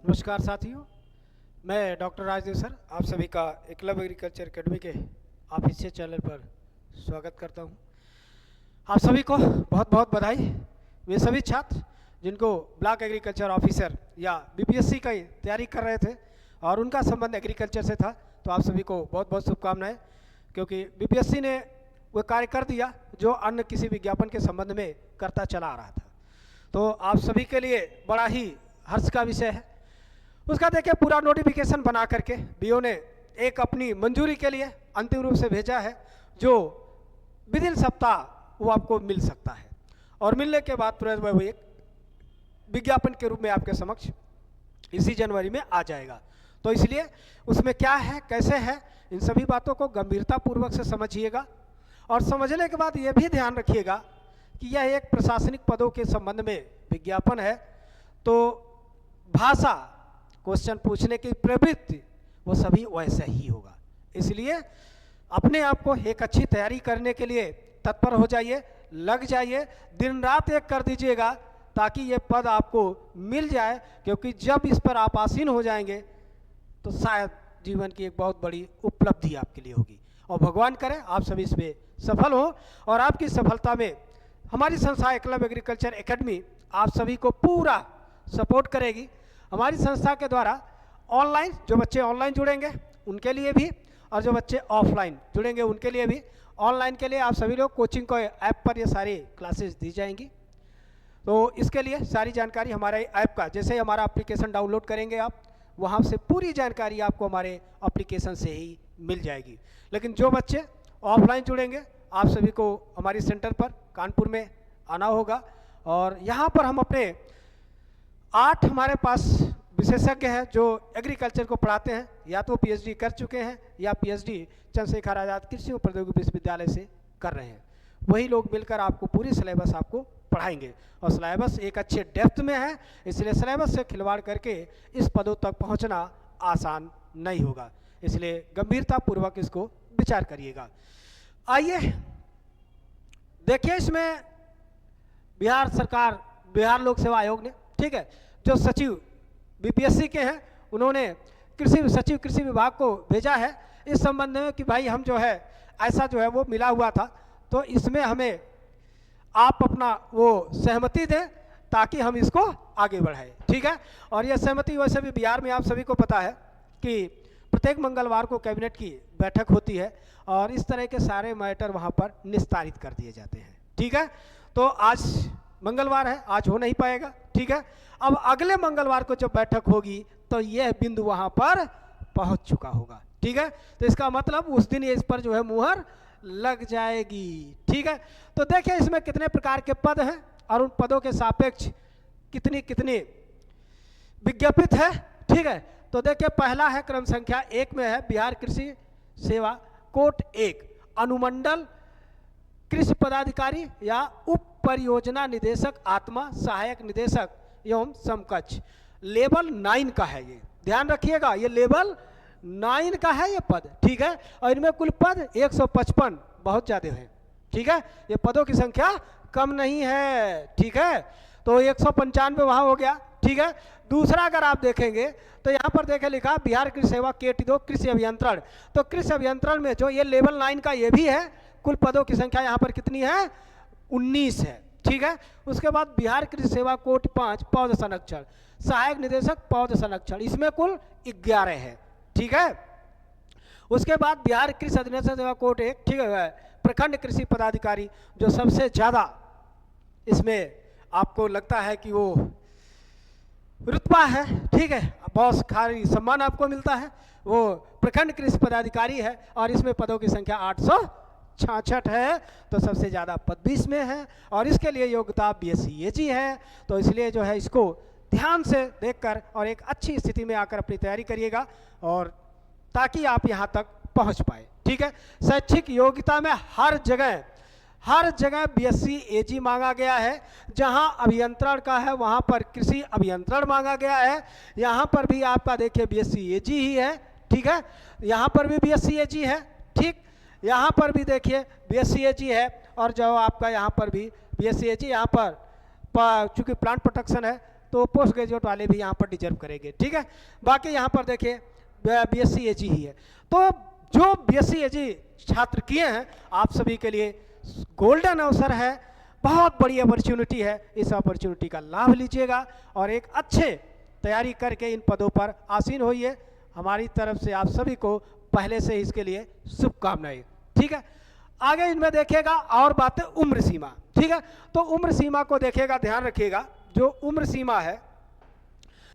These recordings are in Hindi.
नमस्कार साथियों, मैं डॉक्टर राजदेव सर आप सभी का एकलव्य एग्रीकल्चर एकेडमी के ऑफिशियल चैनल पर स्वागत करता हूं। आप सभी को बहुत बहुत बधाई। वे सभी छात्र जिनको ब्लॉक एग्रीकल्चर ऑफिसर या बीपीएससी की तैयारी कर रहे थे और उनका संबंध एग्रीकल्चर से था, तो आप सभी को बहुत बहुत शुभकामनाएं, क्योंकि बीपीएससी ने वो कार्य कर दिया जो अन्य किसी विज्ञापन के संबंध में करता चला आ रहा था। तो आप सभी के लिए बड़ा ही हर्ष का विषय है। उसका देखिए पूरा नोटिफिकेशन बना करके बीओ ने एक अपनी मंजूरी के लिए अंतिम रूप से भेजा है, जो विदिन सप्ताह वो आपको मिल सकता है और मिलने के बाद तुरंत वो एक विज्ञापन के रूप में आपके समक्ष इसी जनवरी में आ जाएगा। तो इसलिए उसमें क्या है, कैसे है, इन सभी बातों को गंभीरतापूर्वक से समझिएगा और समझने के बाद ये भी ध्यान रखिएगा कि यह एक प्रशासनिक पदों के संबंध में विज्ञापन है, तो भाषा, क्वेश्चन पूछने की प्रवृत्ति वो सभी वैसे ही होगा। इसलिए अपने आप को एक अच्छी तैयारी करने के लिए तत्पर हो जाइए, लग जाइए, दिन रात एक कर दीजिएगा ताकि ये पद आपको मिल जाए, क्योंकि जब इस पर आप आसीन हो जाएंगे तो शायद जीवन की एक बहुत बड़ी उपलब्धि आपके लिए होगी और भगवान करे आप सभी इसमें सफल हो। और आपकी सफलता में हमारी संस्था एकलव्य एग्रीकल्चर एकेडमी आप सभी को पूरा सपोर्ट करेगी। हमारी संस्था के द्वारा ऑनलाइन, जो बच्चे ऑनलाइन जुड़ेंगे उनके लिए भी और जो बच्चे ऑफलाइन जुड़ेंगे उनके लिए भी, ऑनलाइन के लिए आप सभी लोग कोचिंग को ऐप पर ये सारी क्लासेस दी जाएंगी। तो इसके लिए सारी जानकारी हमारे ऐप का, जैसे ही हमारा एप्लीकेशन डाउनलोड करेंगे आप, वहाँ से पूरी जानकारी आपको हमारे एप्लीकेशन से ही मिल जाएगी। लेकिन जो बच्चे ऑफलाइन जुड़ेंगे आप सभी को हमारी सेंटर पर कानपुर में आना होगा और यहाँ पर हम अपने 8 हमारे पास विशेषज्ञ हैं जो एग्रीकल्चर को पढ़ाते हैं, या तो पीएचडी कर चुके हैं या पीएचडी चंद्रशेखर आज़ाद कृषि और प्रौद्योगिकी विश्वविद्यालय से कर रहे हैं। वही लोग मिलकर आपको पूरी सिलेबस आपको पढ़ाएंगे और सिलेबस एक अच्छे डेप्थ में है, इसलिए सिलेबस से खिलवाड़ करके इस पदों तक पहुंचना आसान नहीं होगा। इसलिए गंभीरतापूर्वक इसको विचार करिएगा। आइए देखिए, इसमें बिहार सरकार, बिहार लोक सेवा आयोग ने, ठीक है, जो सचिव बीपीएससी के हैं उन्होंने सचिव कृषि विभाग को भेजा है इस संबंध में कि भाई हम जो है ऐसा जो है वो मिला हुआ था, तो इसमें हमें आप अपना वो सहमति दें ताकि हम इसको आगे बढ़ाएं, ठीक है। और यह सहमति वैसे भी बिहार में आप सभी को पता है कि प्रत्येक मंगलवार को कैबिनेट की बैठक होती है और इस तरह के सारे मैटर वहाँ पर निस्तारित कर दिए जाते हैं, ठीक है। तो आज मंगलवार है, आज हो नहीं पाएगा, ठीक है। अब अगले मंगलवार को जब बैठक होगी तो यह बिंदु वहां पर पहुंच चुका होगा, ठीक है। तो इसका मतलब उस दिन इस पर जो है मुहर लग जाएगी, ठीक है। तो देखिए इसमें कितने प्रकार के पद हैं और उन पदों के सापेक्ष कितनी कितनी विज्ञापित है, ठीक है। तो देखिए पहला है, क्रम संख्या 1 में है बिहार कृषि सेवा कोट 1 अनुमंडल कृषि पदाधिकारी या उप परियोजना निदेशक आत्मा सहायक निदेशक एवं समकक्ष, लेवल 9 का है। ये ध्यान रखिएगा, ये लेवल 9 का है ये पद, ठीक है। और इनमें कुल पद 155 बहुत ज़्यादा है, ठीक है। ये पदों की संख्या कम नहीं है, ठीक है। तो 195 वहाँ हो गया, ठीक है। दूसरा अगर आप देखेंगे तो यहाँ पर देखे लिखा बिहार कृषि सेवा केट 2 कृषि अभियंत्रण, तो कृषि अभियंत्रण में जो ये लेवल 9 का ये भी है, कुल पदों की संख्या यहाँ पर कितनी है, 19 है, ठीक है। उसके बाद बिहार कृषि सेवा कोट 5 पौध संरक्षण सहायक निदेशक पौध संरक्षण, इसमें कुल 11 है, ठीक है। उसके बाद बिहार कृषि अधिनियम सेवा कोट 1, ठीक है, प्रखंड कृषि पदाधिकारी, जो सबसे ज़्यादा इसमें आपको लगता है कि वो रुतबा है, ठीक है, बहुत खारी सम्मान आपको मिलता है, वो प्रखंड कृषि पदाधिकारी है और इसमें पदों की संख्या 866 है, तो सबसे ज़्यादा पद 20 में है और इसके लिए योग्यता बीएससी एजी है। तो इसलिए जो है इसको ध्यान से देखकर और एक अच्छी स्थिति में आकर अपनी तैयारी करिएगा और ताकि आप यहाँ तक पहुँच पाए, ठीक है। शैक्षिक योग्यता में हर जगह बीएससी एजी मांगा गया है, जहां अभियंत्रण का है वहां पर कृषि अभियंत्रण मांगा गया है, यहां पर भी आपका देखिए बीएससी एजी ही है, ठीक है। यहां पर भी बीएससी एजी है, ठीक, यहाँ पर भी देखिए बीएससी एजी है और जो आपका यहाँ पर भी बीएससी एजी, यहाँ पर चूँकि प्लांट प्रोटेक्शन है तो पोस्ट ग्रेजुएट वाले भी यहाँ पर डिजर्व करेंगे, ठीक है। बाकी यहाँ पर देखिए BSc AG ही है, तो जो BSc AG छात्र किए हैं आप सभी के लिए गोल्डन अवसर है, बहुत बड़ी अपॉर्चुनिटी है, इस अपॉर्चुनिटी का लाभ लीजिएगा और एक अच्छे तैयारी करके इन पदों पर आसीन होइए। हमारी तरफ से आप सभी को पहले से इसके लिए शुभकामनाएं, ठीक है। आगे इनमें देखिएगा और बातें उम्र सीमा, ठीक है। तो उम्र सीमा को देखिएगा, ध्यान रखिएगा, जो उम्र सीमा है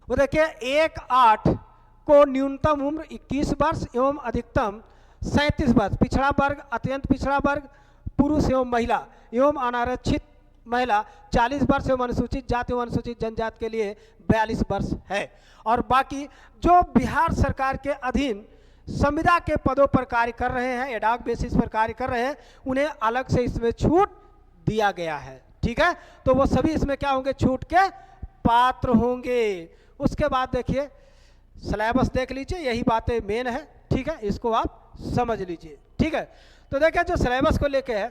वो देखिए 1/8 को न्यूनतम उम्र 21 वर्ष एवं अधिकतम 37 वर्ष, पिछड़ा वर्ग, अत्यंत पिछड़ा वर्ग, पुरुष एवं महिला एवं अनारक्षित महिला 40 वर्ष एवं अनुसूचित जाति एवं अनुसूचित जनजाति के लिए 42 वर्ष है। और बाकी जो बिहार सरकार के अधीन संविदा के पदों पर कार्य कर रहे हैं, एडॉक बेसिस पर कार्य कर रहे हैं, उन्हें अलग से इसमें छूट दिया गया है, ठीक है। तो वो सभी इसमें क्या होंगे, छूट के पात्र होंगे। उसके बाद देखिए सिलेबस देख लीजिए, यही बातें मेन है, ठीक है, इसको आप समझ लीजिए, ठीक है। तो देखिए जो सिलेबस को लेके है,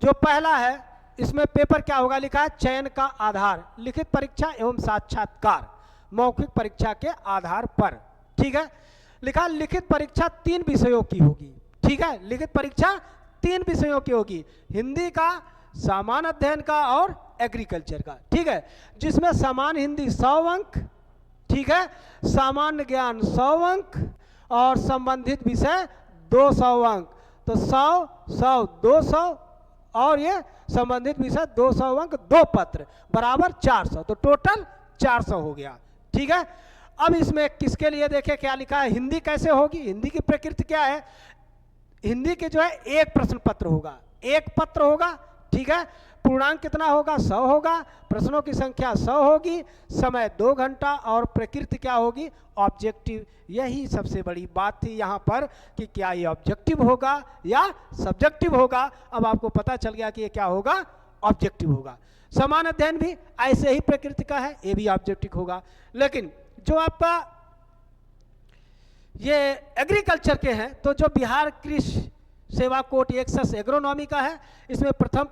जो पहला है इसमें पेपर क्या होगा, लिखा है चयन का आधार, लिखित परीक्षा एवं साक्षात्कार मौखिक परीक्षा के आधार पर, ठीक है। लिखा लिखित परीक्षा 3 विषयों की होगी, ठीक है, लिखित परीक्षा 3 विषयों की होगी, हिंदी का, सामान्य अध्ययन का और एग्रीकल्चर का, ठीक है। जिसमें सामान्य हिंदी 100 अंक, ठीक है, सामान्य ज्ञान 100 अंक और संबंधित विषय 200 अंक, तो 100, 100, 200 और ये संबंधित विषय 200 अंक, 2 पत्र बराबर 400, तो टोटल 400 हो गया, ठीक है। अब इसमें किसके लिए देखें क्या लिखा है, हिंदी कैसे होगी, हिंदी की प्रकृति क्या है, हिंदी के जो है एक प्रश्न पत्र होगा, एक पत्र होगा, ठीक है। पूर्णांक कितना होगा, 100 होगा, प्रश्नों की संख्या 100 होगी, समय 2 घंटा और प्रकृति क्या होगी, ऑब्जेक्टिव। यही सबसे बड़ी बात थी यहाँ पर कि क्या ये ऑब्जेक्टिव होगा या सब्जेक्टिव होगा। अब आपको पता चल गया कि ये क्या होगा, ऑब्जेक्टिव होगा। सामान्य अध्ययन भी ऐसे ही प्रकृति का है, ये भी ऑब्जेक्टिव होगा। लेकिन जो आपका ये एग्रीकल्चर के हैं, तो जो बिहार कृषि सेवा कोट एक्सेस एग्रोनॉमी का है, इसमें प्रथम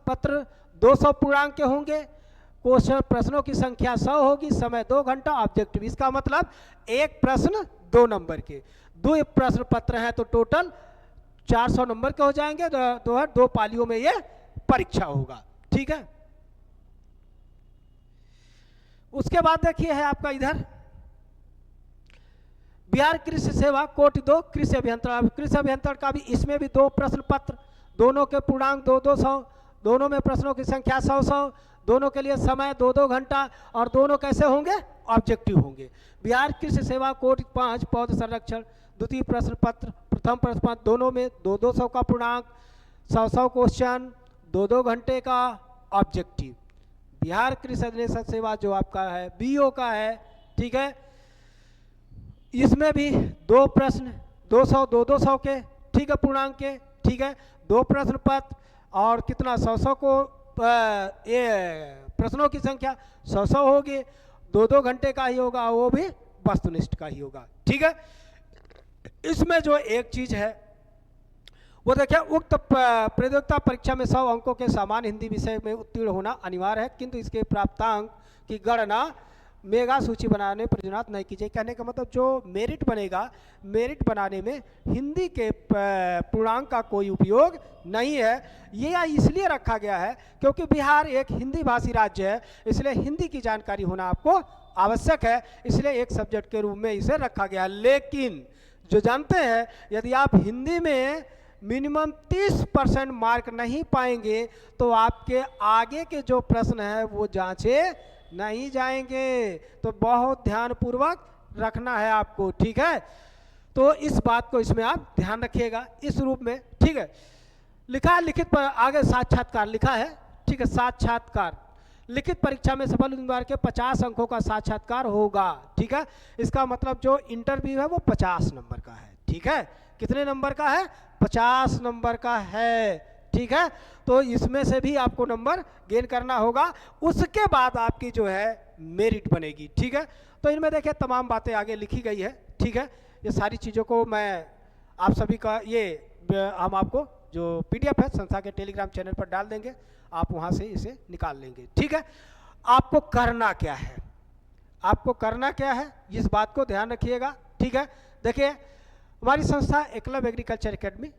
पत्र 200 पूर्णांक के होंगे, क्वेश्चन प्रश्नों की संख्या 100 होगी, समय 2 घंटा, ऑब्जेक्टिव। इसका मतलब एक प्रश्न 2 नंबर के, 2 प्रश्न पत्र हैं तो टोटल 400 नंबर के हो जाएंगे, 2 पालियों में ये परीक्षा होगा, ठीक है। उसके बाद देखिए है आपका इधर बिहार कृषि सेवा कोट 2 कृषि अभियंत्रण, कृषि अभियंत्रण का भी इसमें भी 2 प्रश्न पत्र, दोनों के पूर्णांक 200, दोनों में प्रश्नों की संख्या 100, दोनों के लिए समय 2 घंटा और दोनों कैसे होंगे, ऑब्जेक्टिव होंगे। बिहार कृषि सेवा कोट 5 पौध संरक्षण, द्वितीय प्रश्न पत्र, प्रथम प्रश्न पत्र, दोनों में 200 का पूर्णांक, 100 क्वेश्चन, 2 घंटे का ऑब्जेक्टिव। बिहार कृषि अन्वेषण सेवा जो आपका है BO का है, ठीक है, इसमें भी 2 प्रश्न 200 के, ठीक है, पूर्णांक के, ठीक है, 2 प्रश्न पत्र और कितना 100 को ये प्रश्नों की संख्या 100 होगी, 2 घंटे का ही होगा, वो भी वस्तुनिष्ठ का ही होगा, ठीक है। इसमें जो एक चीज है वो देखिए, उक्त प्रतियोगिता परीक्षा में 100 अंकों के सामान्य हिंदी विषय में उत्तीर्ण होना अनिवार्य है, किंतु इसके प्राप्तांक की गणना मेगा सूची बनाने पर जुनात नहीं कीजिए। कहने का मतलब जो मेरिट बनेगा, मेरिट बनाने में हिंदी के पूर्णांक का कोई उपयोग नहीं है। ये इसलिए रखा गया है क्योंकि बिहार एक हिंदी भाषी राज्य है, इसलिए हिंदी की जानकारी होना आपको आवश्यक है, इसलिए एक सब्जेक्ट के रूप में इसे रखा गया। लेकिन जो जानते हैं यदि आप हिंदी में मिनिमम 30% मार्क नहीं पाएंगे तो आपके आगे के जो प्रश्न है वो जांचे नहीं जाएंगे, तो बहुत ध्यानपूर्वक रखना है आपको, ठीक है। तो इस बात को इसमें आप ध्यान रखिएगा इस रूप में, ठीक है। लिखा है लिखित पर आगे साक्षात्कार लिखा है, ठीक है, साक्षात्कार लिखित परीक्षा में सफल उम्मीदवार के 50 अंकों का साक्षात्कार होगा, ठीक है। इसका मतलब जो इंटरव्यू है वो 50 नंबर का है, ठीक है। कितने नंबर का है, 50 नंबर का है, ठीक है। तो इसमें से भी आपको नंबर गेन करना होगा, उसके बाद आपकी जो है मेरिट बनेगी, ठीक है। तो इनमें देखिए तमाम बातें आगे लिखी गई है, ठीक है। ये सारी चीज़ों को मैं आप सभी का ये हम आपको जो PDF है संस्था के टेलीग्राम चैनल पर डाल देंगे, आप वहाँ से इसे निकाल लेंगे, ठीक है। आपको करना क्या है, आपको करना क्या है, इस बात को ध्यान रखिएगा। ठीक है, देखिए हमारी संस्था एकलव्य एग्रीकल्चर एकेडमी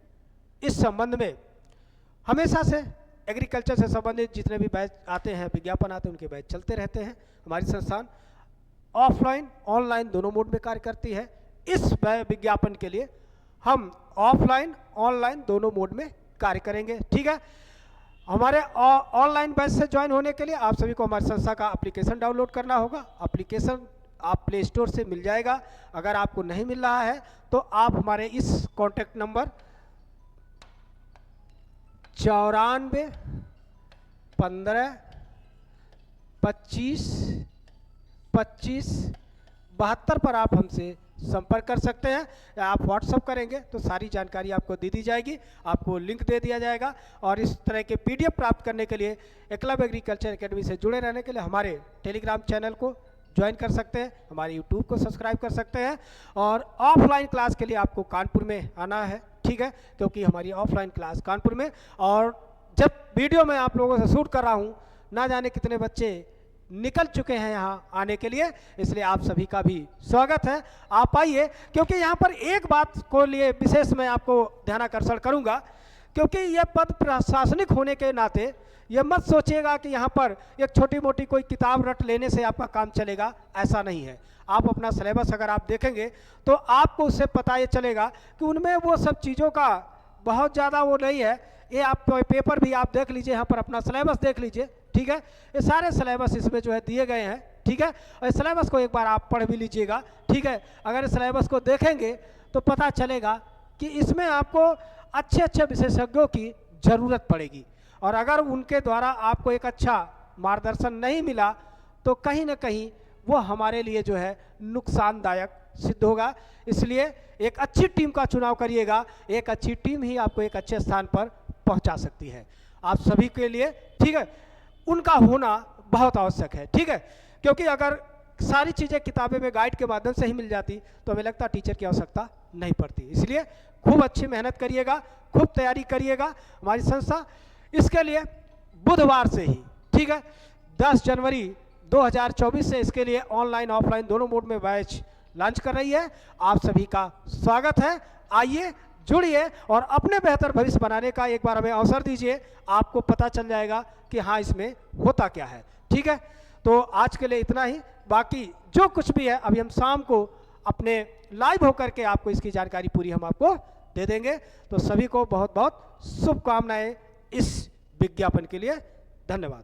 इस संबंध में हमेशा से एग्रीकल्चर से संबंधित जितने भी बैच आते हैं, विज्ञापन आते हैं, उनके बैच चलते रहते हैं। हमारी संस्थान ऑफलाइन ऑनलाइन दोनों मोड में कार्य करती है। इस विज्ञापन के लिए हम ऑफलाइन ऑनलाइन दोनों मोड में कार्य करेंगे। ठीक है, हमारे ऑनलाइन बैच से ज्वाइन होने के लिए आप सभी को हमारी संस्था का एप्लीकेशन डाउनलोड करना होगा। एप्लीकेशन आप प्ले स्टोर से मिल जाएगा। अगर आपको नहीं मिल रहा है तो आप हमारे इस कॉन्टैक्ट नंबर 94 15 25 25 72 पर आप हमसे संपर्क कर सकते हैं, या आप व्हाट्सअप करेंगे तो सारी जानकारी आपको दे दी जाएगी, आपको लिंक दे दिया जाएगा। और इस तरह के पीडीएफ प्राप्त करने के लिए एकलव्य एग्रीकल्चर एकेडमी से जुड़े रहने के लिए हमारे टेलीग्राम चैनल को ज्वाइन कर सकते हैं, हमारे यूट्यूब को सब्सक्राइब कर सकते हैं। और ऑफलाइन क्लास के लिए आपको कानपुर में आना है। ठीक है, क्योंकि हमारी ऑफलाइन क्लास कानपुर में, और जब वीडियो मैं आप लोगों से शूट कर रहा हूँ, ना जाने कितने बच्चे निकल चुके हैं यहाँ आने के लिए, इसलिए आप सभी का भी स्वागत है। आप आइए, क्योंकि यहाँ पर एक बात को लिए विशेष मैं आपको ध्यानाकर्षण करूँगा, क्योंकि यह पद प्रशासनिक होने के नाते ये मत सोचिएगा कि यहाँ पर एक छोटी मोटी कोई किताब रट लेने से आपका काम चलेगा, ऐसा नहीं है। आप अपना सिलेबस अगर आप देखेंगे तो आपको उससे पता ये चलेगा कि उनमें वो सब चीज़ों का बहुत ज़्यादा वो नहीं है। ये आप पेपर भी आप देख लीजिए, यहाँ पर अपना सिलेबस देख लीजिए। ठीक है, ये सारे सिलेबस इसमें जो है दिए गए हैं। ठीक है, और सिलेबस को एक बार आप पढ़ भी लीजिएगा। ठीक है, अगर सिलेबस को देखेंगे तो पता चलेगा कि इसमें आपको अच्छे अच्छे विशेषज्ञों की ज़रूरत पड़ेगी, और अगर उनके द्वारा आपको एक अच्छा मार्गदर्शन नहीं मिला तो कहीं ना कहीं वो हमारे लिए जो है नुकसानदायक सिद्ध होगा। इसलिए एक अच्छी टीम का चुनाव करिएगा, एक अच्छी टीम ही आपको एक अच्छे स्थान पर पहुंचा सकती है आप सभी के लिए। ठीक है, उनका होना बहुत आवश्यक है। ठीक है, क्योंकि अगर सारी चीज़ें किताबें में गाइड के माध्यम से ही मिल जाती तो हमें लगता टीचर की आवश्यकता नहीं पड़ती। इसलिए खूब अच्छी मेहनत करिएगा, खूब तैयारी करिएगा। हमारी संस्था इसके लिए बुधवार से ही, ठीक है, 10 जनवरी 2024 से इसके लिए ऑनलाइन ऑफलाइन दोनों मोड में बैच लॉन्च कर रही है। आप सभी का स्वागत है। आइए, जुड़िए और अपने बेहतर भविष्य बनाने का एक बार हमें अवसर दीजिए। आपको पता चल जाएगा कि हाँ इसमें होता क्या है। ठीक है, तो आज के लिए इतना ही। बाकी जो कुछ भी है अभी हम शाम को अपने लाइव होकर के आपको इसकी जानकारी पूरी हम आपको दे देंगे। तो सभी को बहुत बहुत शुभकामनाएं इस विज्ञापन के लिए। धन्यवाद।